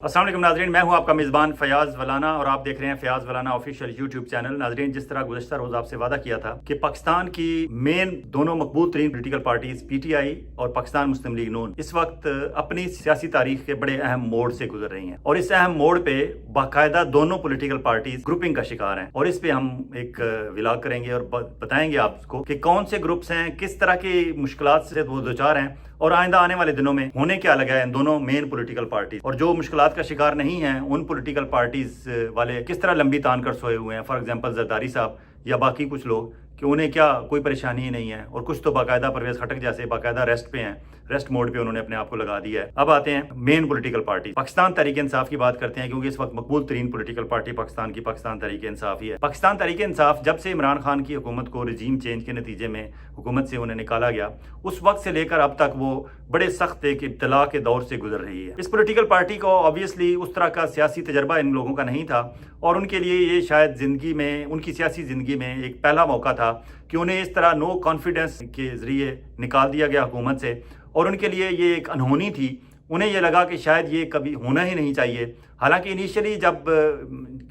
السلام علیکم ناظرین، میں ہوں آپ کا میزبان فیاض ولانا اور آپ دیکھ رہے ہیں فیاض ولانا آفیشیل یوٹیوب چینل۔ ناظرین، جس طرح گزشتہ روز آپ سے وعدہ کیا تھا کہ پاکستان کی مین دونوں مقبول ترین political parties P T I اور پاکستان مسلم لیگ نون اس وقت اپنی سیاسی تاریخ کے بڑے اہم موڑ سے گزر رہی ہیں، اور اس اہم موڑ پہ باقاعدہ دونوں پولیٹیکل پارٹیز گروپنگ کا شکار ہیں، اور اس پہ ہم ایک ولاگ کریں گے اور بتائیں گے آپ کو کہ کون سے گروپس ہیں، کس طرح کی مشکلات سے وہ دوچار ہیں، اور آئندہ آنے والے دنوں میں ہونے کیا لگا ہے ان دونوں مین پولیٹیکل پارٹیز، اور جو مشکلات کا شکار نہیں ہیں ان پولیٹیکل پارٹیز والے کس طرح لمبی تان کر سوئے ہوئے ہیں۔ فار ایگزامپل زرداری صاحب یا باقی کچھ لوگ کہ انہیں کیا کوئی پریشانی ہی نہیں ہے، اور کچھ تو باقاعدہ پرویز خٹک جیسے باقاعدہ ریسٹ پہ ہیں، ریسٹ موڈ پہ انہوں نے اپنے آپ کو لگا دیا ہے۔ اب آتے ہیں مین پولیٹیکل پارٹی پاکستان تحریک انصاف کی بات کرتے ہیں، کیونکہ اس وقت مقبول ترین پولیٹیکل پارٹی پاکستان کی پاکستان تحریک انصاف ہی ہے۔ پاکستان تحریک انصاف جب سے عمران خان کی حکومت کو رجیم چینج کے نتیجے میں حکومت سے انہیں نکالا گیا، اس وقت سے لے کر اب تک وہ بڑے سخت ایک ابتلا کے دور سے گزر رہی ہے۔ اس پولیٹیکل پارٹی کو آبویسلی اس طرح کا سیاسی تجربہ ان لوگوں کا نہیں تھا، اور ان کے لیے یہ شاید زندگی میں، ان کی سیاسی زندگی میں ایک پہلا موقع تھا کہ انہیں اس طرح نو کانفیڈنس کے ذریعے نکال دیا گیا حکومت سے، اور ان کے لیے یہ ایک انہونی تھی۔ انہیں یہ لگا کہ شاید یہ کبھی ہونا ہی نہیں چاہیے۔ حالانکہ انیشلی جب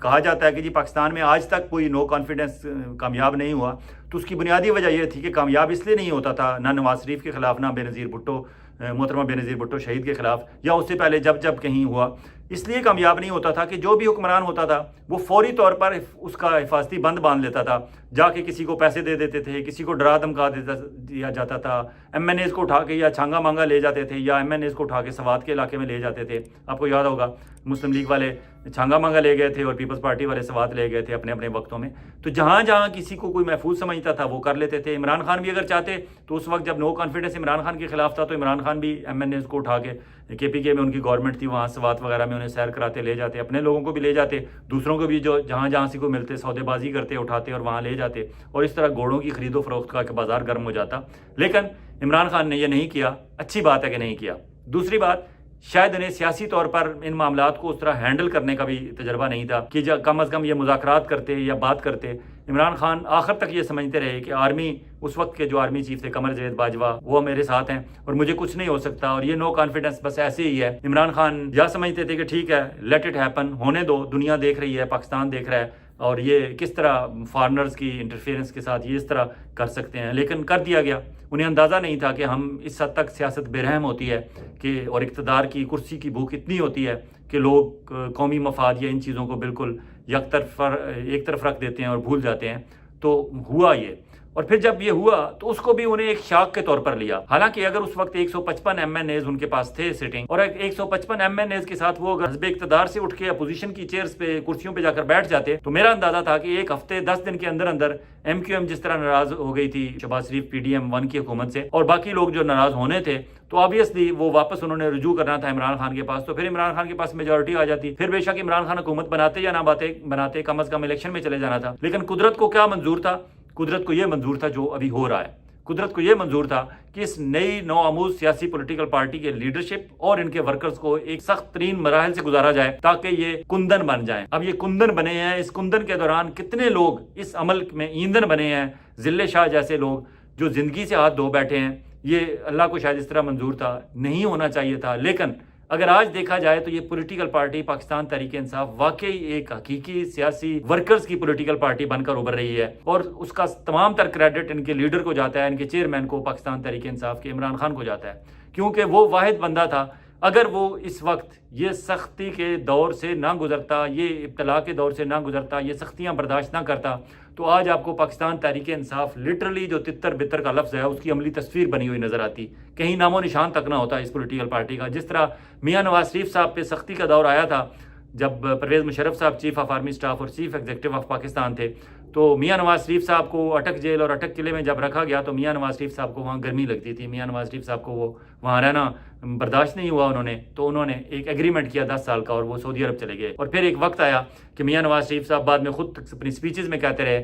کہا جاتا ہے کہ جی پاکستان میں آج تک کوئی نو کانفیڈنس کامیاب نہیں ہوا، تو اس کی بنیادی وجہ یہ تھی کہ کامیاب اس لیے نہیں ہوتا تھا، نہ نواز شریف کے خلاف، نہ بے نظیر بھٹو، محترمہ بے نظیر بھٹو شہید کے خلاف، یا اس سے پہلے جب کہیں ہوا، اس لیے کامیاب نہیں ہوتا تھا کہ جو بھی حکمران ہوتا تھا وہ فوری طور پر اس کا حفاظتی بند باندھ لیتا تھا، جا کے کسی کو پیسے دے دیتے تھے، کسی کو ڈرا دھمکا دیا جاتا تھا، ایم این ایز کو اٹھا کے یا چھانگا مانگا لے جاتے تھے، یا ایم این ایز کو اٹھا کے سوات کے علاقے میں لے جاتے تھے۔ آپ کو یاد ہوگا مسلم لیگ والے چھانگا مانگا لے گئے تھے اور پیپلز پارٹی والے سوات لے گئے تھے اپنے اپنے وقتوں میں۔ تو جہاں جہاں کسی کو کوئی محفوظ سمجھتا تھا وہ کر لیتے تھے۔ عمران خان بھی اگر چاہتے تو اس وقت جب نو کانفیڈنس عمران خان کے خلاف تھا تو عمران خان بھی ایم این ایز کو اٹھا کے، کے پی کے میں ان کی گورنمنٹ تھی، وہاں سوات وغیرہ میں انہیں سیر کراتے لے جاتے، اپنے لوگوں کو بھی لے جاتے، دوسروں کو بھی جو جہاں جہاں سے کو ملتے سودے بازی کرتے اٹھاتے اور وہاں لے جاتے، اور اس طرح گھوڑوں کی خرید و فروخت کا کہ بازار گرم ہو جاتا۔ لیکن عمران خان نے یہ نہیں کیا، اچھی بات ہے کہ نہیں کیا۔ دوسری بات، شاید انہیں سیاسی طور پر ان معاملات کو اس طرح ہینڈل کرنے کا بھی تجربہ نہیں تھا کہ کم از کم یہ مذاکرات کرتے یا بات کرتے۔ عمران خان آخر تک یہ سمجھتے رہے کہ آرمی، اس وقت کے جو آرمی چیف تھے قمر جاوید باجوہ، وہ میرے ساتھ ہیں اور مجھے کچھ نہیں ہو سکتا، اور یہ نو کانفیڈنس بس ایسے ہی ہے۔ عمران خان یا سمجھتے تھے کہ ٹھیک ہے، لیٹ اٹ ہیپن، ہونے دو، دنیا دیکھ رہی ہے، پاکستان دیکھ رہا ہے، اور یہ کس طرح فارنرز کی انٹرفیئرنس کے ساتھ یہ اس طرح کر سکتے ہیں، لیکن کر دیا گیا۔ انہیں اندازہ نہیں تھا کہ ہم اس حد تک سیاست بے رحم ہوتی ہے کہ، اور اقتدار کی کرسی کی بھوک اتنی ہوتی ہے کہ لوگ قومی مفاد یا ان چیزوں کو بالکل ایک طرف رکھ دیتے ہیں اور بھول جاتے ہیں۔ تو ہوا یہ، اور پھر جب یہ ہوا تو اس کو بھی انہیں ایک شاک کے طور پر لیا۔ حالانکہ اگر اس وقت 155 ایم این ایز ان کے پاس تھے سٹنگ، اور 155 ایم این ایز کے ساتھ وہ اگر حزب اقتدار سے اٹھ کے اپوزیشن کی چیئرز پہ، کرسیوں پہ جا کر بیٹھ جاتے، تو میرا اندازہ تھا کہ ایک ہفتے 10 دن کے اندر اندر ایم کیو ایم جس طرح ناراض ہو گئی تھی شہباز شریف پی ڈی ایم 1 کی حکومت سے، اور باقی لوگ جو ناراض ہونے تھے، تو آبویسلی وہ واپس انہوں نے رجوع کرنا تھا عمران خان کے پاس، تو پھر عمران خان کے پاس میجورٹی آ جاتی، پھر بے شک عمران خان حکومت بناتے یا نہ بناتے، کم از کم الیکشن میں چلے جانا تھا۔ لیکن قدرت کو کیا منظور تھا؟ قدرت کو یہ منظور تھا جو ابھی ہو رہا ہے۔ قدرت کو یہ منظور تھا کہ اس نئی نوآموز سیاسی پولیٹیکل پارٹی کے لیڈرشپ اور ان کے ورکرز کو ایک سخت ترین مراحل سے گزارا جائے تاکہ یہ کندن بن جائیں۔ اب یہ کندن بنے ہیں، اس کندن کے دوران کتنے لوگ اس عمل میں ایندھن بنے ہیں، ذلِ شاہ جیسے لوگ جو زندگی سے ہاتھ دھو بیٹھے ہیں۔ یہ اللہ کو شاید اس طرح منظور تھا، نہیں ہونا چاہیے تھا، لیکن اگر آج دیکھا جائے تو یہ پولیٹیکل پارٹی پاکستان تحریک انصاف واقعی ایک حقیقی سیاسی ورکرز کی پولیٹیکل پارٹی بن کر ابھر رہی ہے، اور اس کا تمام تر کریڈٹ ان کے لیڈر کو جاتا ہے، ان کے چیئرمین کو، پاکستان تحریک انصاف کے عمران خان کو جاتا ہے، کیونکہ وہ واحد بندہ تھا۔ اگر وہ اس وقت یہ سختی کے دور سے نہ گزرتا، یہ ابتلا کے دور سے نہ گزرتا، یہ سختیاں برداشت نہ کرتا، تو آج آپ کو پاکستان تحریک انصاف لٹرلی جو تتر بتر کا لفظ ہے اس کی عملی تصویر بنی ہوئی نظر آتی، کہیں نام و نشان تک نہ ہوتا اس پولیٹیکل پارٹی کا۔ جس طرح میاں نواز شریف صاحب پہ سختی کا دور آیا تھا جب پرویز مشرف صاحب چیف آف آرمی اسٹاف اور چیف ایگزیکٹو آف پاکستان تھے، تو میاں نواز شریف صاحب کو اٹک جیل اور اٹک قلعے میں جب رکھا گیا تو میاں نواز شریف صاحب کو وہاں گرمی لگتی تھی، میاں نواز شریف صاحب کو وہ وہاں رہنا برداشت نہیں ہوا، انہوں نے ایک ایگریمنٹ کیا 10 سال کا، اور وہ سعودی عرب چلے گئے۔ اور پھر ایک وقت آیا کہ میاں نواز شریف صاحب بعد میں خود اپنی سپیچز میں کہتے رہے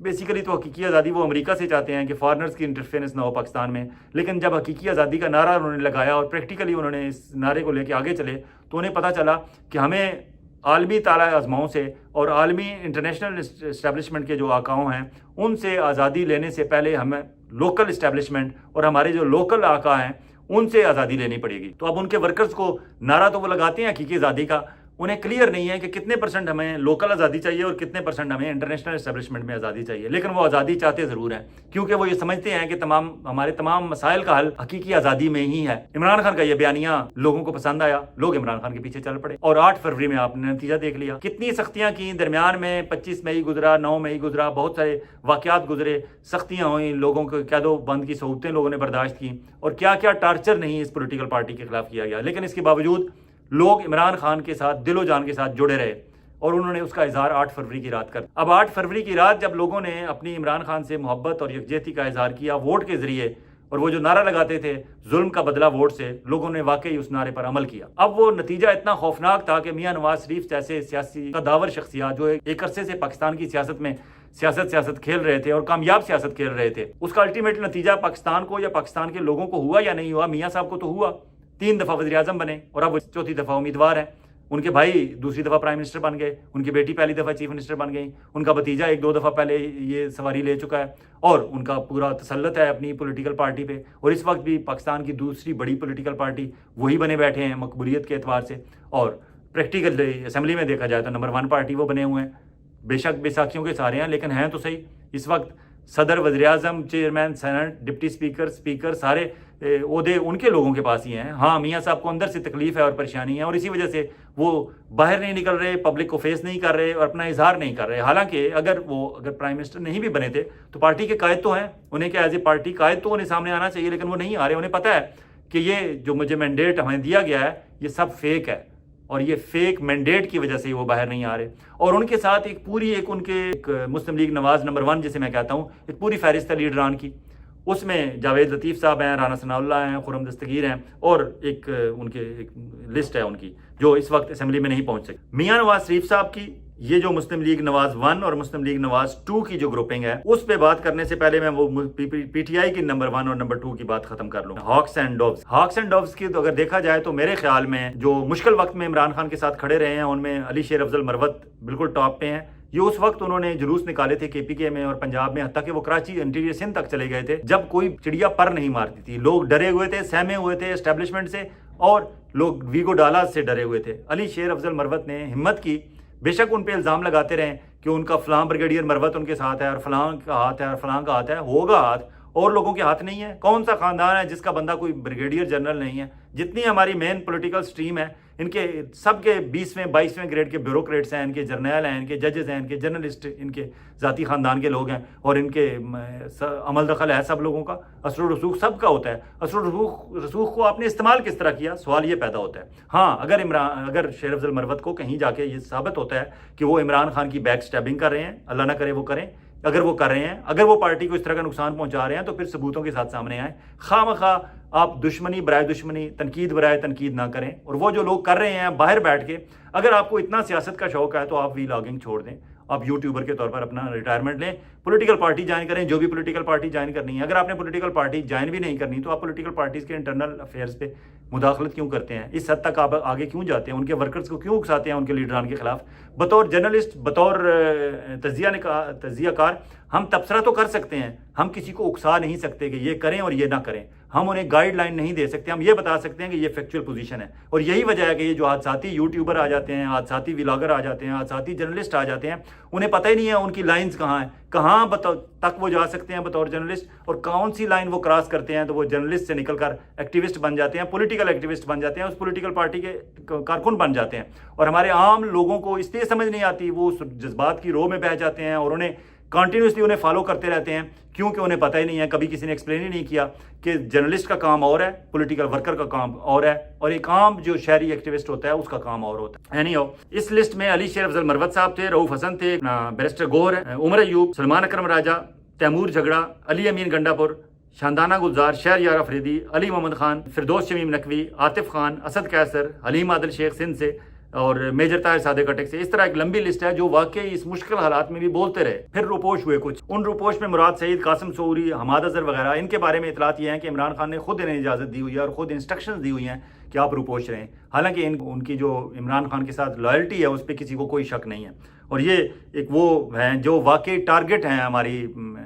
بیسیکلی تو حقیقی آزادی وہ امریکہ سے چاہتے ہیں کہ فارنرز کی انٹرفیرنس نہ ہو پاکستان میں، لیکن جب حقیقی آزادی کا نعرہ انہوں نے لگایا اور پریکٹیکلی انہوں نے اس نعرے کو لے کے آگے چلے تو انہیں پتہ چلا کہ ہمیں عالمی تالا آزماؤں سے اور عالمی انٹرنیشنل اسٹیبلشمنٹ کے جو آقاؤں ہیں ان سے آزادی لینے سے پہلے ہمیں لوکل اسٹیبلشمنٹ اور ہمارے جو لوکل آقا ہیں ان سے آزادی لینی پڑے گی۔ تو اب ان کے ورکرز کو نعرہ تو وہ لگاتے ہیں حقیقی آزادی کا، انہیں کلیئر نہیں ہے کہ کتنے پرسنٹ ہمیں لوکل آزادی چاہیے اور کتنے پرسنٹ ہمیں انٹرنیشنل اسٹیبلشمنٹ میں آزادی چاہیے، لیکن وہ آزادی چاہتے ضرور ہیں کیونکہ وہ یہ سمجھتے ہیں کہ ہمارے تمام مسائل کا حل حقیقی آزادی میں ہی ہے۔ عمران خان کا یہ بیانیہ لوگوں کو پسند آیا، لوگ عمران خان کے پیچھے چل پڑے اور 8 فروری میں آپ نے نتیجہ دیکھ لیا، کتنی سختیاں کی، درمیان میں 25 مئی گزرا، 9 مئی گزرا، بہت سارے واقعات گزرے، سختیاں ہوئیں، لوگوں کو قید و بند کی سہولتیں لوگوں نے برداشت کی اور کیا کیا ٹارچر نہیں اس پولیٹیکل پارٹی کے خلاف کیا گیا، لیکن اس کے باوجود لوگ عمران خان کے ساتھ دل و جان کے ساتھ جڑے رہے اور انہوں نے اس کا اظہار 8 فروری کی رات کر۔ اب 8 فروری کی رات جب لوگوں نے اپنی عمران خان سے محبت اور یکجہتی کا اظہار کیا ووٹ کے ذریعے، اور وہ جو نعرہ لگاتے تھے ظلم کا بدلہ ووٹ سے، لوگوں نے واقعی اس نعرے پر عمل کیا۔ اب وہ نتیجہ اتنا خوفناک تھا کہ میاں نواز شریف جیسے سیاسی قداور شخصیات جو ایک عرصے سے پاکستان کی سیاست میں سیاست کھیل رہے تھے اور کامیاب سیاست کھیل رہے تھے، اس کا الٹیمیٹ نتیجہ پاکستان کو یا پاکستان کے لوگوں کو ہوا یا نہیں ہوا، میاں صاحب کو تو ہوا، 3 دفعہ وزیر اعظم بنے اور اب وہ 4تھی دفعہ امیدوار ہیں، ان کے بھائی دوسری دفعہ پرائم منسٹر بن گئے، ان کی بیٹی پہلی دفعہ چیف منسٹر بن گئی، ان کا بھتیجا 1-2 دفعہ پہلے یہ سواری لے چکا ہے اور ان کا پورا تسلط ہے اپنی پولیٹیکل پارٹی پہ، اور اس وقت بھی پاکستان کی دوسری بڑی پولیٹیکل پارٹی وہی بنے بیٹھے ہیں مقبولیت کے اعتبار سے، اور پریکٹیکل اسمبلی میں دیکھا جائے تو نمبر 1 پارٹی وہ بنے ہوئے ہیں، بے شک بے ساکھیوں کے سارے ہیں لیکن ہیں تو صحیح۔ اس وقت صدر، وزیر اعظم، چیئرمین سینٹ، ڈپٹی اسپیکر سارے عہدے ان کے لوگوں کے پاس ہی ہیں۔ ہاں میاں صاحب کو اندر سے تکلیف ہے اور پریشانی ہے اور اسی وجہ سے وہ باہر نہیں نکل رہے، پبلک کو فیس نہیں کر رہے اور اپنا اظہار نہیں کر رہے، حالانکہ اگر پرائم منسٹر نہیں بھی بنے تھے تو پارٹی کے قائد تو ہیں، انہیں کیا ایز اے پارٹی قائد تو انہیں سامنے آنا چاہیے، لیکن وہ نہیں آ رہے، انہیں پتہ ہے کہ یہ جو مجھے مینڈیٹ ہمیں دیا گیا ہے یہ سب فیک ہے اور یہ فیک مینڈیٹ کی وجہ سے وہ باہر نہیں آ رہے، اور ان کے ساتھ ان کے مسلم لیگ نواز نمبر 1 جسے میں کہتا ہوں، ایک پوری فہرست ہے لیڈران کی، اس میں جاوید لطیف صاحب ہیں، رانا ثناء اللہ ہیں، خرم دستگیر ہیں اور ایک لسٹ ہے ان کی جو اس وقت اسمبلی میں نہیں پہنچ سکتی۔ میاں نواز شریف صاحب کی یہ جو مسلم لیگ نواز 1 اور مسلم لیگ نواز 2 کی جو گروپنگ ہے اس پہ بات کرنے سے پہلے میں وہ پی ٹی آئی کی نمبر 1 اور نمبر 2 کی بات ختم کر لوں۔ ہاکس اینڈ ڈوبز کی تو اگر دیکھا جائے تو میرے خیال میں جو مشکل وقت میں عمران خان کے ساتھ کھڑے رہے ہیں ان میں علی شیر افضل مروت بالکل ٹاپ پہ ہیں۔ یہ اس وقت انہوں نے جلوس نکالے تھے کے پی کے میں اور پنجاب میں، حتیٰ کہ وہ کراچی انٹیریئر سندھ تک چلے گئے تھے جب کوئی چڑیا پر نہیں مارتی تھی، لوگ ڈرے ہوئے تھے، سہمے ہوئے تھے اسٹیبلشمنٹ سے اور لوگ ویگو ڈالا سے ڈرے ہوئے تھے۔ علی شیر افضل مروت نے ہمت کی، بے شک ان پہ الزام لگاتے رہے کہ ان کا فلاں بریگیڈیئر مروت ان کے ساتھ ہے اور فلاں کا ہاتھ ہے اور فلاں کا ہاتھ ہے، ہوگا ہاتھ اور لوگوں کے ہاتھ نہیں ہے۔ کون سا خاندان ہے جس کا بندہ کوئی بریگیڈیئر جنرل نہیں ہے؟ جتنی ہماری مین پولیٹیکل سٹریم ہے ان کے سب کے 20ویں 22ویں گریڈ کے بیوروکریٹس ہیں، ان کے جرنیل ہیں، ان کے ججز ہیں، ان کے جرنلسٹ، ان کے ذاتی خاندان کے لوگ ہیں اور ان کے عمل دخل ہے سب لوگوں کا، اثر و رسوخ سب کا ہوتا ہے۔ اثر و رسوخ کو آپ نے استعمال کس طرح کیا، سوال یہ پیدا ہوتا ہے۔ ہاں اگر شیر افضل مروت کو کہیں جا کے یہ ثابت ہوتا ہے کہ وہ عمران خان کی بیک سٹیبنگ کر رہے ہیں، اللہ نہ کرے وہ کریں، اگر وہ کر رہے ہیں، اگر وہ پارٹی کو اس طرح کا نقصان پہنچا رہے ہیں تو پھر ثبوتوں کے ساتھ سامنے آئیں، خواہ مخواہ آپ دشمنی برائے دشمنی، تنقید برائے تنقید نہ کریں، اور وہ جو لوگ کر رہے ہیں باہر بیٹھ کے، اگر آپ کو اتنا سیاست کا شوق ہے تو آپ وی لاگنگ چھوڑ دیں، آپ یوٹیوبر کے طور پر اپنا ریٹائرمنٹ لیں، پولیٹیکل پارٹی جوائن کریں، جو بھی پولیٹیکل پارٹی جوائن کرنی ہے۔ اگر آپ نے پولیٹیکل پارٹی جوائن بھی نہیں کرنی تو آپ پولیٹیکل پارٹیز کے انٹرنل افیئرز پہ مداخلت کیوں کرتے ہیں، اس حد تک آپ آگے کیوں جاتے ہیں، ان کے ورکرز کو کیوں اکساتے ہیں ان کے لیڈران کے خلاف؟ بطور جرنلسٹ، بطور تجزیہ کار ہم تبصرہ تو کر سکتے ہیں، ہم کسی کو اکسا نہیں سکتے کہ یہ کریں اور یہ نہ کریں، ہم انہیں گائیڈ لائن نہیں دے سکتے، ہم یہ بتا سکتے ہیں کہ یہ فیکچوئل پوزیشن ہے، اور یہی وجہ ہے کہ یہ جو حادثاتی یوٹیوبر آ جاتے ہیں، حادثاتی ولاگر آ جاتے ہیں، حادثاتی جرنلسٹ آ جاتے ہیں، انہیں پتہ ہی نہیں ہے ان کی لائنز کہاں ہیں، کہاں تک وہ جا سکتے ہیں بطور جرنلسٹ، اور کون سی لائن وہ کراس کرتے ہیں تو وہ جرنلسٹ سے نکل کر ایکٹیوسٹ بن جاتے ہیں، پولیٹیکل ایکٹیوسٹ بن جاتے ہیں، اس پولیٹیکل پارٹی کے کارکن بن جاتے ہیں، اور ہمارے عام لوگوں کو اس لیے سمجھ نہیں آتی، وہ جذبات کی رو میں بہہ جاتے ہیں اور انہیں کنٹینیوسلی انہیں فالو کرتے رہتے ہیں، کیونکہ انہیں پتہ ہی نہیں ہے، کبھی کسی نے ایکسپلین ہی نہیں کیا کہ جرنلسٹ کا کام اور ہے، پولیٹیکل ورکر کا کام اور ہے، اور ایک عام جو شہری ایکٹیوسٹ ہوتا ہے اس کا کام اور ہوتا ہے۔ اس لسٹ میں علی شیر افضل مروت صاحب تھے، رؤوف حسن تھے، بیرسٹر گوہر، عمر ایوب، سلمان اکرم راجہ، تیمور جھگڑا، علی امین گنڈا پور، شاندانہ گلزار، شہریار افریدی، علی محمد خان، فردوس شمیم نقوی، عاطف خان، اسد قیصر، حلیم عادل شیخ سندھ سے، اور میجر طاہر صادق اٹک سے. اس طرح ایک لمبی لسٹ ہے جو واقعی اس مشکل حالات میں بھی بولتے رہے. پھر روپوش ہوئے کچھ. ان روپوش میں مراد سعید، قاسم سعوری، حماد اظہر وغیرہ. ان کے بارے میں اطلاعات یہ ہیں کہ عمران خان نے خود انہیں اجازت دی ہوئی ہے اور خود انسٹرکشنز دی ہوئی ہیں کہ آپ روپوش رہیں. حالانکہ ان کی جو عمران خان کے ساتھ لائلٹی ہے اس پہ کسی کو کوئی شک نہیں ہے. اور یہ ایک وہ ہیں جو واقعی ٹارگٹ ہیں ہماری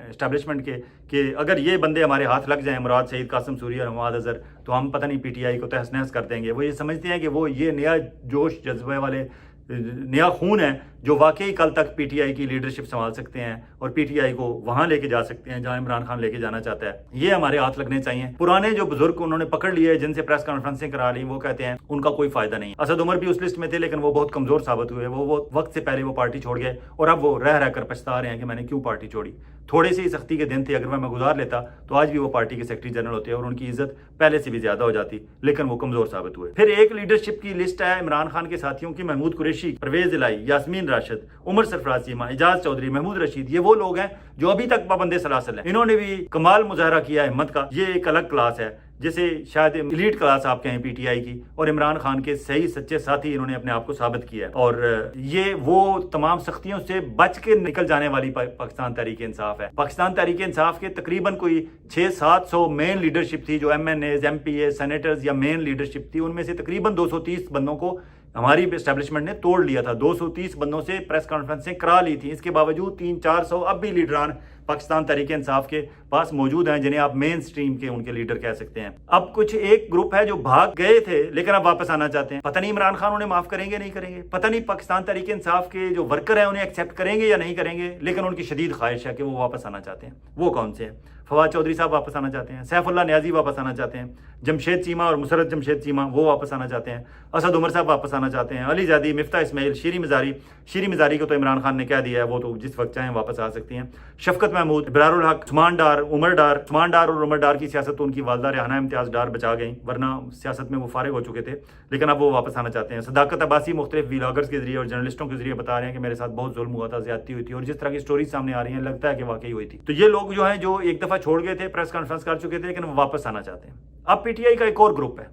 اسٹیبلشمنٹ کے کہ اگر یہ بندے ہمارے ہاتھ لگ جائیں، مراد سعید، قاسم سعوری اور حماد اظہر، تو ہم پتہ نہیں پی ٹی آئی کو تہس نہس کر دیں گے. وہ یہ سمجھتے ہیں کہ وہ یہ نیا جوش جذبے والے نیا خون ہے جو واقعی کل تک پی ٹی آئی کی لیڈرشپ سنبھال سکتے ہیں اور پی ٹی آئی کو وہاں لے کے جا سکتے ہیں جہاں عمران خان لے کے جانا چاہتا ہے. یہ ہمارے ہاتھ لگنے چاہیے. پرانے جو بزرگ انہوں نے پکڑ لیے جن سے پریس کانفرنسیں کرا لی، وہ کہتے ہیں ان کا کوئی فائدہ نہیں. اسد عمر بھی اس لسٹ میں تھے لیکن وہ بہت کمزور ثابت ہوئے. وہ وقت سے پہلے وہ پارٹی چھوڑ گئے اور اب وہ رہ کر پچھتا رہے ہیں کہ میں نے کیوں پارٹی چھوڑی. تھوڑے سے ہی سختی کے دن تھے، اگر میں گزار لیتا تو آج بھی وہ پارٹی کے سیکرٹری جنرل ہوتے اور ان کی عزت پہلے سے بھی زیادہ ہو جاتی، لیکن وہ کمزور ثابت ہوئے. پھر ایک لیڈرشپ کی لسٹ ہے عمران خان کے ساتھیوں کی. محمود قریشی، پرویز الہی، یاسمین راشد، عمر سرفراز چیمہ، اعجاز چودھری، محمود رشید. یہ وہ لوگ ہیں جو ابھی تک پابند سلاسل ہیں. انہوں نے بھی کمال مظاہرہ کیا ہمت کا. یہ ایک الگ کلاس ہے جسے شاید ایلیٹ کلاس آپ کہیں پی ٹی آئی کی، اور عمران خان کے صحیح سچے ساتھی انہوں نے اپنے آپ کو ثابت کیا ہے. اور یہ وہ تمام سختیوں سے بچ کے نکل جانے والی پاکستان تحریک انصاف ہے. پاکستان تحریک انصاف کے تقریباً کوئی 600-700 مین لیڈرشپ تھی جو M N As, M P A, senators یا مین لیڈرشپ تھی. ان میں سے تقریباً 230 بندوں کو ہماری اسٹیبلشمنٹ نے توڑ لیا تھا. 230 بندوں سے پریس کانفرنسیں کرا لی تھیں. اس کے باوجود 300-400 اب بھی لیڈران پاکستان تحریک انصاف کے پاس موجود ہیں جنہیں آپ مین سٹریم کے ان کے لیڈر کہہ سکتے ہیں. اب کچھ ایک گروپ ہے جو بھاگ گئے تھے لیکن اب واپس آنا چاہتے ہیں. پتہ نہیں عمران خان انہیں معاف کریں گے نہیں کریں گے، پتہ نہیں پاکستان تحریک انصاف کے جو ورکر ہیں انہیں ایکسیپٹ کریں گے یا نہیں کریں گے، لیکن ان کی شدید خواہش ہے کہ وہ واپس آنا چاہتے ہیں. وہ کون سے ہیں؟ فواد چودھری صاحب واپس آنا چاہتے ہیں، سیف اللہ نیازی واپس آنا چاہتے ہیں، جمشید چیمہ اور مسرت جمشید چیمہ وہ واپس آنا چاہتے ہیں، اسد عمر صاحب واپس آنا چاہتے ہیں، علی زیدی، مفتاح اسماعیل، شیری مزاری کو تو عمران خان نے کہہ دیا ہے وہ تو جس وقت چاہیں واپس آ سکتی ہیں، شفقت محمود، ابرار الحق، عثمان ڈار، عمر ڈار. عثمان ڈار اور عمر ڈار کی سیاست تو ان کی والدہ ریحانہ امتیاز ڈار بچا گئیں، ورنہ سیاست میں وہ فارغ ہو چکے تھے، لیکن اب وہ واپس آنا چاہتے ہیں. صداقت عباسی مختلف ویلاگرز کے ذریعے اور جرنلسٹوں کے ذریعے بتا رہے ہیں کہ میرے ساتھ بہت ظلم ہوا تھا، زیادتی ہوئی تھی، اور جس طرح کی سٹوریز سامنے آ رہی ہیں لگتا ہے کہ واقعی ہوئی تھی. تو یہ لوگ جو ہیں جو ایک دفعہ چھوڑ گئے تھے، پریس کانفرنس کر چکے تھے، لیکن وہ واپس آنا چاہتے ہیں. اب پی ٹی آئی کا ایک اور گروپ ہے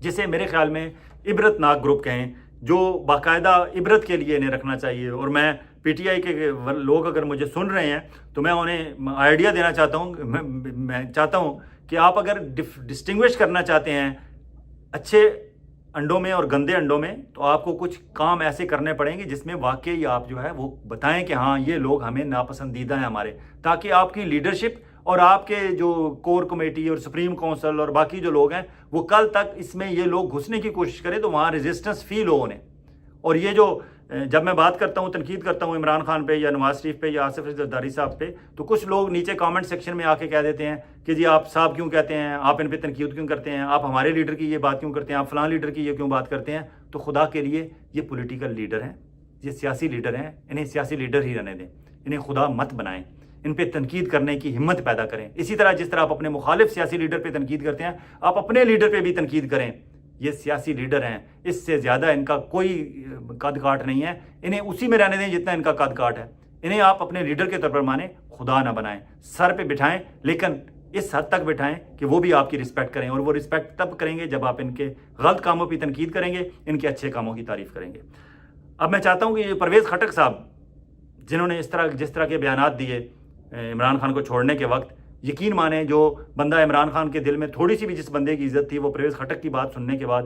جسے میرے خیال میں عبرت ناک گروپ کہیں، جو باقاعدہ عبرت کے لیے انہیں رکھنا چاہیے. اور میں پی ٹی آئی کے لوگ اگر مجھے سن رہے ہیں تو میں انہیں آئیڈیا دینا چاہتا ہوں. میں چاہتا ہوں کہ آپ اگر ڈسٹنگوش کرنا چاہتے ہیں اچھے انڈوں میں اور گندے انڈوں میں، تو آپ کو کچھ کام ایسے کرنے پڑیں گے جس میں واقعی آپ جو ہے وہ بتائیں کہ ہاں یہ لوگ ہمیں ناپسندیدہ ہیں ہمارے، تاکہ آپ کی لیڈرشپ اور آپ کے جو کور کمیٹی اور سپریم کونسل اور باقی جو لوگ ہیں وہ کل تک اس میں یہ لوگ گھسنے کی کوشش کریں تو وہاں ریزسٹنس فیل ہو انہیں. اور یہ جو جب میں بات کرتا ہوں، تنقید کرتا ہوں عمران خان پہ یا نواز شریف پہ یا آصف زرداری صاحب پہ، تو کچھ لوگ نیچے کامنٹ سیکشن میں آ کے کہہ دیتے ہیں کہ جی آپ صاحب کیوں کہتے ہیں، آپ ان پہ تنقید کیوں کرتے ہیں، آپ ہمارے لیڈر کی یہ بات کیوں کرتے ہیں، آپ فلاں لیڈر کی یہ کیوں بات کرتے ہیں. تو خدا کے لیے یہ پولیٹیکل لیڈر ہیں، یہ سیاسی لیڈر ہیں، انہیں سیاسی لیڈر ہی رہنے دیں، انہیں خدا مت بنائیں. ان پہ تنقید کرنے کی ہمت پیدا کریں. اسی طرح جس طرح آپ اپنے مخالف سیاسی لیڈر پہ تنقید کرتے ہیں، آپ اپنے لیڈر پہ بھی تنقید کریں. یہ سیاسی لیڈر ہیں، اس سے زیادہ ان کا کوئی قد کاٹ نہیں ہے. انہیں اسی میں رہنے دیں جتنا ان کا قد کاٹ ہے. انہیں آپ اپنے لیڈر کے طور پر مانیں، خدا نہ بنائیں. سر پہ بٹھائیں، لیکن اس حد تک بٹھائیں کہ وہ بھی آپ کی رسپیکٹ کریں. اور وہ رسپیکٹ تب کریں گے جب آپ ان کے غلط کاموں پہ تنقید کریں گے، ان کے اچھے کاموں کی تعریف کریں گے. اب میں چاہتا ہوں کہ یہ پرویز خٹک صاحب جنہوں نے جس طرح کے بیانات دیے عمران خان کو چھوڑنے کے وقت، یقین مانیں جو بندہ عمران خان کے دل میں تھوڑی سی بھی جس بندے کی عزت تھی، وہ پرویز خٹک کی بات سننے کے بعد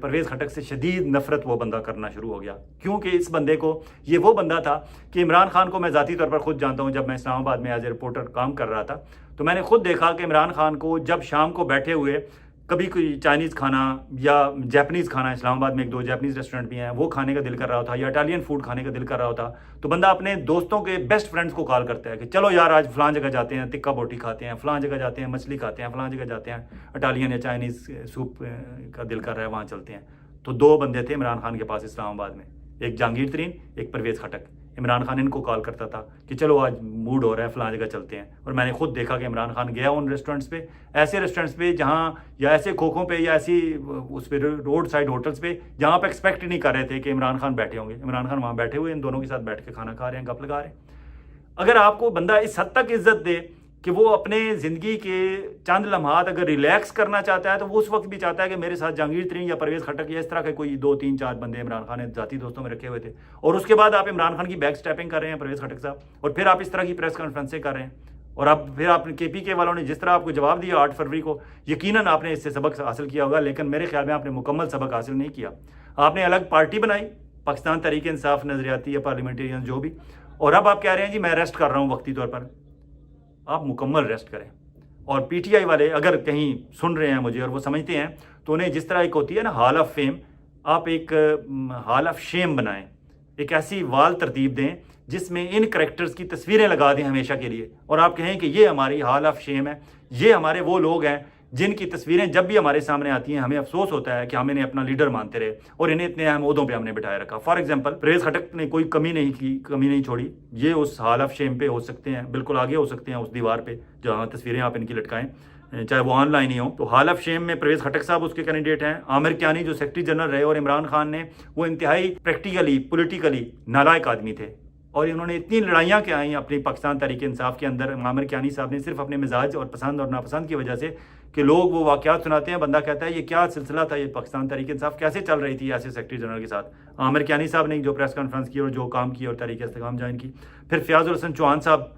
پرویز خٹک سے شدید نفرت وہ بندہ کرنا شروع ہو گیا. کیونکہ اس بندے کو، یہ وہ بندہ تھا کہ عمران خان کو میں ذاتی طور پر خود جانتا ہوں. جب میں اسلام آباد میں ایز اے رپورٹر کام کر رہا تھا تو میں نے خود دیکھا کہ عمران خان کو جب شام کو بیٹھے ہوئے کبھی کوئی چائنیز کھانا یا جیپنیز کھانا، اسلام آباد میں 1-2 جیپنیز ریسٹورنٹ بھی ہیں، وہ کھانے کا دل کر رہا ہوتا، یا اٹالین فوڈ کھانے کا دل کر رہا ہوتا، تو بندہ اپنے دوستوں کے بیسٹ فرینڈز کو کال کرتا ہے کہ چلو یار آج فلاں جگہ جاتے ہیں، ٹکا بوٹی کھاتے ہیں، فلاں جگہ جاتے ہیں، مچھلی کھاتے ہیں، فلاں جگہ جاتے ہیں، اٹالین یا چائنیز سوپ کا دل کر رہا ہے، وہاں چلتے ہیں. تو 2 بندے تھے عمران خان کے پاس اسلام آباد میں، ایک جہانگیر ترین، ایک پرویز خٹک. عمران خان ان کو کال کرتا تھا کہ چلو آج موڈ ہو رہا ہے فلاں جگہ چلتے ہیں. اور میں نے خود دیکھا کہ عمران خان گیا ان ریسٹورنٹس پہ، ایسے ریسٹورنٹس پہ جہاں، یا ایسے کھوکھوں پہ، یا ایسی اس پہ روڈ سائڈ ہوٹلس پہ جہاں پہ ایکسپیکٹ ہی نہیں کر رہے تھے کہ عمران خان بیٹھے ہوں گے. عمران خان وہاں بیٹھے ہوئے ان دونوں کے ساتھ بیٹھ کے کھانا کھا رہے ہیں، گپ لگا رہے ہیں. اگر آپ کو بندہ اس حد تک عزت دے کہ وہ اپنے زندگی کے چند لمحات اگر ریلیکس کرنا چاہتا ہے تو وہ اس وقت بھی چاہتا ہے کہ میرے ساتھ جہانگیر ترین یا پرویز خٹک یا اس طرح کے کوئی 2 3 4 بندے عمران خان نے ذاتی دوستوں میں رکھے ہوئے تھے، اور اس کے بعد آپ عمران خان کی بیک سٹیپنگ کر رہے ہیں پرویز خٹک صاحب، اور پھر آپ اس طرح کی پریس کانفرنسیں کر رہے ہیں، اور اب پھر آپ کے پی کے والوں نے جس طرح آپ کو جواب دیا 8 فروری کو، یقیناً آپ نے اس سے سبق حاصل کیا ہوگا، لیکن میرے خیال میں آپ نے مکمل سبق حاصل نہیں کیا۔ آپ نے الگ پارٹی بنائی، پاکستان تحریک انصاف نظریاتی یا پارلیمنٹرین جو بھی، اور اب آپ کہہ رہے ہیں جی میں ریسٹ کر رہا ہوں وقتی طور پر۔ آپ مکمل ریسٹ کریں، اور پی ٹی آئی والے اگر کہیں سن رہے ہیں مجھے اور وہ سمجھتے ہیں تو انہیں جس طرح ایک ہوتی ہے نا ہال آف فیم، آپ ایک ہال آف شیم بنائیں، ایک ایسی وال ترتیب دیں جس میں ان کریکٹرز کی تصویریں لگا دیں ہمیشہ کے لیے، اور آپ کہیں کہ یہ ہماری ہال آف شیم ہے، یہ ہمارے وہ لوگ ہیں جن کی تصویریں جب بھی ہمارے سامنے آتی ہیں ہمیں افسوس ہوتا ہے کہ ہم انہیں اپنا لیڈر مانتے رہے اور انہیں اتنے اہم عہدوں پہ ہم نے بٹھائے رکھا۔ فار ایگزامپل پرویز خٹک نے کوئی کمی نہیں چھوڑی، یہ اس ہال آف شیم پہ ہو سکتے ہیں، بالکل آگے ہو سکتے ہیں اس دیوار پہ جہاں تصویریں آپ ان کی لٹکائیں، چاہے وہ آن لائن ہی ہوں۔ تو ہال آف شیم میں پرویز خٹک صاحب اس کے کینڈیڈیٹ ہیں، عامر کیانی جو سیکرٹری جنرل رہے، اور عمران خان نے وہ انتہائی پریکٹیکلی پولیٹیکلی نالائق آدمی تھے، اور انہوں نے اتنی لڑائیاں کیا آئیں اپنی پاکستان تحریک انصاف کے اندر عامر کیانی صاحب نے، صرف اپنے مزاج اور پسند اور ناپسند کی وجہ سے، کہ لوگ وہ واقعات سناتے ہیں، بندہ کہتا ہے یہ کیا سلسلہ تھا، یہ پاکستان تحریک انصاف کیسے چل رہی تھی ایسے سیکرٹری جنرل کے ساتھ۔ عامر کیانی صاحب نے جو پریس کانفرنس کی اور جو کام کی اور تحریک استحکام جوائن کی۔ پھر فیاض الحسن چوہان صاحب،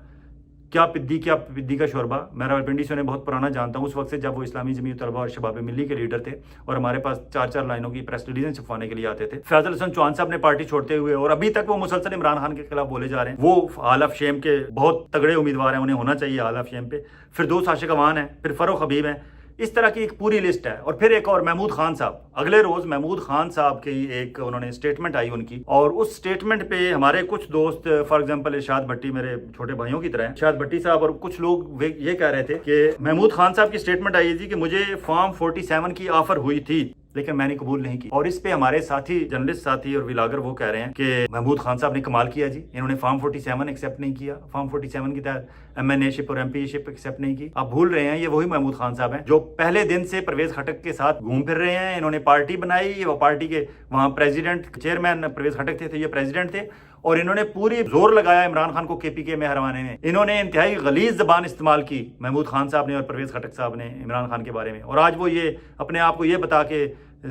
کیا پدی کا شوربہ، میں راولپنڈی سے انہیں بہت پرانا جانتا ہوں، اس وقت سے جب وہ اسلامی جمعیت طلبہ اور شباب ملی کے لیڈر تھے اور ہمارے پاس 4 لائنوں کی پریس ریلیزیں چھپوانے کے لیے آتے تھے۔ فیاض الحسن چوہان صاحب نے پارٹی چھوڑتے ہوئے اور ابھی تک وہ مسلسل عمران خان کے خلاف بولے جا رہے ہیں، وہ ہال آف شیم کے بہت تگڑے امیدوار ہیں، انہیں ہونا چاہیے ہال آف شیم پہ۔ پھر 2 عاشق اوان ہیں، پھر فروخ حبیب ہیں، اس طرح کی ایک پوری لسٹ ہے۔ اور پھر ایک اور محمود خان صاحب، اگلے روز محمود خان صاحب کی ایک انہوں نے اسٹیٹمنٹ آئی ان کی، اور اس اسٹیٹمنٹ پہ ہمارے کچھ دوست، فار ایگزامپل ارشاد بھٹی میرے چھوٹے بھائیوں کی طرح ہیں، ارشاد بھٹی صاحب اور کچھ لوگ یہ کہہ رہے تھے کہ محمود خان صاحب کی اسٹیٹمنٹ آئی تھی کہ مجھے فارم 47 کی آفر ہوئی تھی لیکن میں نے قبول نہیں کی، اور اس پہ ہمارے ساتھی جرنلسٹ ساتھی اور ولاگر وہ کہہ رہے ہیں کہ محمود خان صاحب نے کمال کیا جی، انہوں نے فارم 47 ایکسیپٹ نہیں کیا، فارم 47 کی تحت ایم این اے شپ اور ایم پی شپ ایکسیپٹ نہیں کی۔ آپ بھول رہے ہیں یہ وہی محمود خان صاحب ہیں جو پہلے دن سے پرویز خٹک کے ساتھ گھوم پھر رہے ہیں، انہوں نے پارٹی بنائی، وہ پارٹی کے وہاں پریزیڈنٹ چیئرمین پرویز خٹک تھے، یہ پریزیڈنٹ تھے، اور انہوں نے پوری زور لگایا عمران خان کو کے پی کے میں ہروانے میں، انہوں نے انتہائی غلیظ زبان استعمال کی محمود خان صاحب نے اور پرویز خٹک صاحب نے عمران خان کے بارے میں، اور آج وہ یہ اپنے آپ کو یہ بتا کے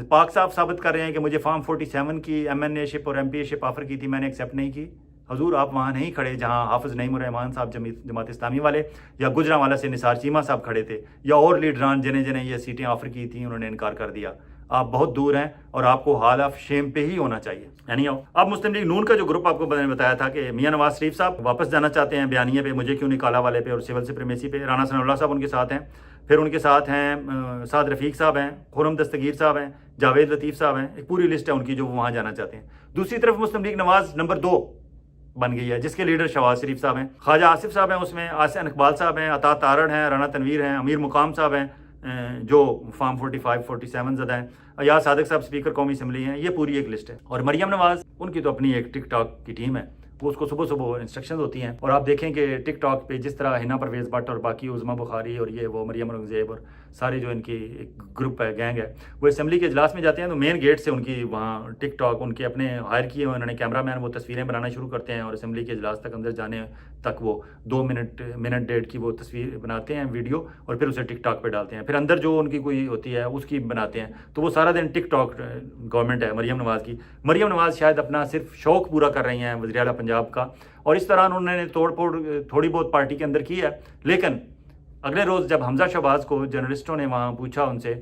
پاک صاحب ثابت کر رہے ہیں کہ مجھے فارم 47 کی ایم این اے شپ اور ایم پی اے شپ آفر کی تھی، میں نے ایکسیپٹ نہیں کی۔ حضور آپ وہاں نہیں کھڑے جہاں حافظ نعیم الرحمان صاحب جماعت اسلامی والے یا گجرانوالہ سے نثار چیمہ صاحب کھڑے تھے، یا اور لیڈران جنہیں یہ سیٹیں آفر کی تھیں انہوں نے انکار کر دیا۔ آپ بہت دور ہیں اور آپ کو ہال آف شیم پہ ہی ہونا چاہیے۔ یعنی اب مسلم لیگ نون کا جو گروپ آپ کو میں نے بتایا تھا کہ میاں نواز شریف صاحب واپس جانا چاہتے ہیں بیانیے پہ، مجھے کیوں نہیں کالا والے پہ اور سول سپریمیسی پہ، رانا ثناء اللہ صاحب ان کے ساتھ ہیں، پھر ان کے ساتھ ہیں سعد رفیق صاحب ہیں، خرم دستگیر صاحب ہیں، جاوید لطیف صاحب ہیں، ایک پوری لسٹ ہے ان کی جو وہاں جانا چاہتے ہیں۔ دوسری طرف مسلم لیگ نواز نمبر 2 بن گئی ہے جس کے لیڈر شہباز شریف صاحب ہیں، خواجہ آصف صاحب ہیں، اس میں آسن اقبال صاحب ہیں، عطا تارڑ ہیں، رانا تنویر ہیں، امیر مقام صاحب ہیں جو فارم 45 47 زدہ ہیں، ایاز صادق صاحب اسپیکر قومی اسمبلی ہیں، یہ پوری ایک لسٹ ہے۔ اور مریم نواز ان کی تو اپنی ایک ٹک ٹاک کی ٹیم ہے، وہ اس کو صبح انسٹرکشنز ہوتی ہیں، اور آپ دیکھیں کہ ٹک ٹاک پہ جس طرح ہنا پرویز بٹ اور باقی عظما بخاری اور یہ وہ مریم اورنگزیب اور سارے جو ان کی ایک گروپ ہے، گینگ ہے، وہ اسمبلی کے اجلاس میں جاتے ہیں تو مین گیٹ سے ان کی وہاں ٹک ٹاک ان کے اپنے ہائر کیے ہوئے انہوں نے کیمرہ مین، وہ تصویریں بنانا شروع کرتے ہیں اور اسمبلی کے اجلاس تک اندر جانے تک وہ 2 منٹ 1.5 کی وہ تصویر بناتے ہیں ویڈیو، اور پھر اسے ٹک ٹاک پہ ڈالتے ہیں، پھر اندر جو ان کی کوئی ہوتی ہے اس کی بناتے ہیں، تو وہ سارا دن ٹک ٹاک گورنمنٹ ہے مریم نواز کی۔ مریم نواز شاید اپنا صرف شوق پورا کر رہی ہیں وزیر اعلیٰ پنجاب کا، اور اس طرح انہوں نے توڑ پھوڑ تھوڑی بہت پارٹی کے اندر کی ہے، لیکن اگلے روز جب حمزہ شہباز کو جرنلسٹوں نے وہاں پوچھا ان سے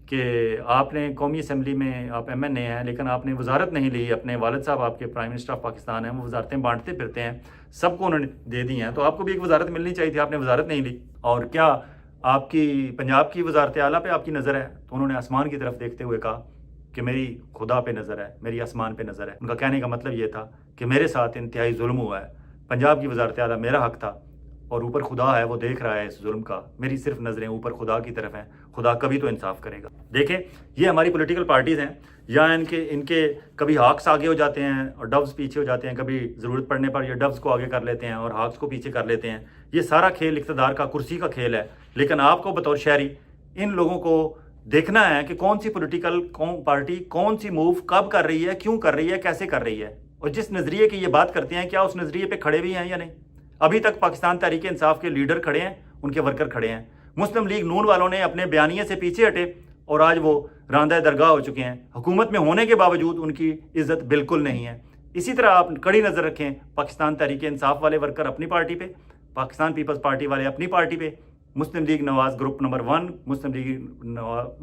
کہ آپ نے قومی اسمبلی میں آپ ایم این اے ہیں لیکن آپ نے وزارت نہیں لی، اپنے والد صاحب آپ کے پرائم منسٹر آف پاکستان ہیں، وہ وزارتیں بانٹتے پھرتے ہیں، سب کو انہوں نے دے دی ہیں، تو آپ کو بھی ایک وزارت ملنی چاہیے تھی، آپ نے وزارت نہیں لی، اور کیا آپ کی پنجاب کی وزارت اعلیٰ پہ آپ کی نظر ہے؟ تو انہوں نے آسمان کی طرف دیکھتے ہوئے کہا کہ میری خدا پہ نظر ہے، میری آسمان پہ نظر ہے۔ ان کا کہنے کا مطلب یہ تھا کہ میرے ساتھ انتہائی ظلم ہوا ہے، پنجاب کی وزارت اعلیٰ میرا حق تھا، اور اوپر خدا ہے وہ دیکھ رہا ہے اس ظلم کا، میری صرف نظریں اوپر خدا کی طرف ہیں، خدا کبھی تو انصاف کرے گا۔ دیکھیں یہ ہماری پولیٹیکل پارٹیز ہیں، یا ان کے کبھی ہاکس آگے ہو جاتے ہیں اور ڈوز پیچھے ہو جاتے ہیں، کبھی ضرورت پڑنے پر یہ ڈوز کو آگے کر لیتے ہیں اور ہاکس کو پیچھے کر لیتے ہیں، یہ سارا کھیل اقتدار کا، کرسی کا کھیل ہے۔ لیکن آپ کو بطور شہری ان لوگوں کو دیکھنا ہے کہ کون سی پولیٹیکل پارٹی کون سی موو کب کر رہی ہے، کیوں کر رہی ہے، کیسے کر رہی ہے، اور جس نظریے کی یہ بات کرتے ہیں کیا اس نظریے پہ کھڑے بھی ہیں یا نہیں۔ ابھی تک پاکستان تحریک انصاف کے لیڈر کھڑے ہیں، ان کے ورکر کھڑے ہیں. مسلم لیگ نون والوں نے اپنے بیانیے سے پیچھے ہٹے اور آج وہ راندہ درگاہ ہو چکے ہیں. حکومت میں ہونے کے باوجود ان کی عزت بالکل نہیں ہے. اسی طرح آپ کڑی نظر رکھیں پاکستان تحریک انصاف والے ورکر اپنی پارٹی پہ، پاکستان پیپلز پارٹی والے اپنی پارٹی پہ، مسلم لیگ نواز گروپ نمبر 1، مسلم لیگ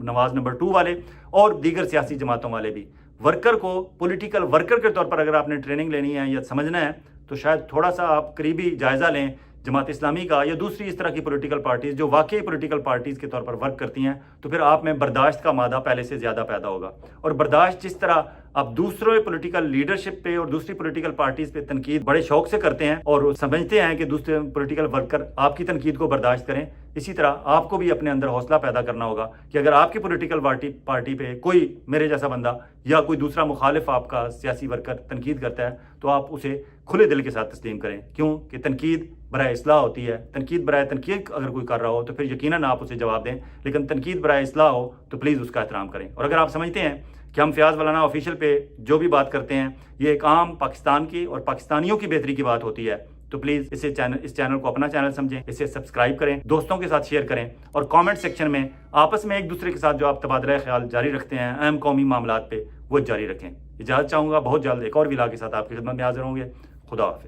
نواز نمبر 2 والے اور دیگر سیاسی جماعتوں والے بھی. ورکر کو پولیٹیکل ورکر کے طور پر اگر آپ نے ٹریننگ لینی ہے یا سمجھنا ہے تو شاید تھوڑا سا آپ قریبی جائزہ لیں جماعت اسلامی کا یا دوسری اس طرح کی پولیٹیکل پارٹیز جو واقعی پولیٹیکل پارٹیز کے طور پر ورک کرتی ہیں. تو پھر آپ میں برداشت کا مادہ پہلے سے زیادہ پیدا ہوگا. اور برداشت جس طرح آپ دوسرے پولیٹیکل لیڈرشپ پہ اور دوسری پولیٹیکل پارٹیز پہ تنقید بڑے شوق سے کرتے ہیں اور سمجھتے ہیں کہ دوسرے پولیٹیکل ورکر آپ کی تنقید کو برداشت کریں، اسی طرح آپ کو بھی اپنے اندر حوصلہ پیدا کرنا ہوگا کہ اگر آپ کی پولیٹیکل پارٹی پہ کوئی میرے جیسا بندہ یا کوئی دوسرا مخالف آپ کا سیاسی ورکر تنقید کرتا ہے تو آپ اسے کھلے دل کے ساتھ تسلیم کریں. کیوں کہ تنقید برائے اصلاح ہوتی ہے. تنقید برائے تنقید اگر کوئی کر رہا ہو تو پھر یقیناً آپ اسے جواب دیں، لیکن تنقید برائے اصلاح ہو تو پلیز اس کا احترام کریں. اور اگر آپ سمجھتے ہیں کہ ہم فیاض ولانا آفیشیل پہ جو بھی بات کرتے ہیں یہ ایک عام پاکستان کی اور پاکستانیوں کی بہتری کی بات ہوتی ہے تو پلیز اس چینل کو اپنا چینل سمجھیں، اسے سبسکرائب کریں، دوستوں کے ساتھ شیئر کریں اور کامنٹ سیکشن میں آپس میں ایک دوسرے کے ساتھ جو آپ تبادلہ خیال جاری رکھتے ہیں اہم قومی معاملات پہ وہ جاری رکھیں. اجازت چاہوں گا، بہت جلد ایک اور ویلا کے ساتھ آپ کی خدمت میں حاضر ہوں گے. خدا حافظ.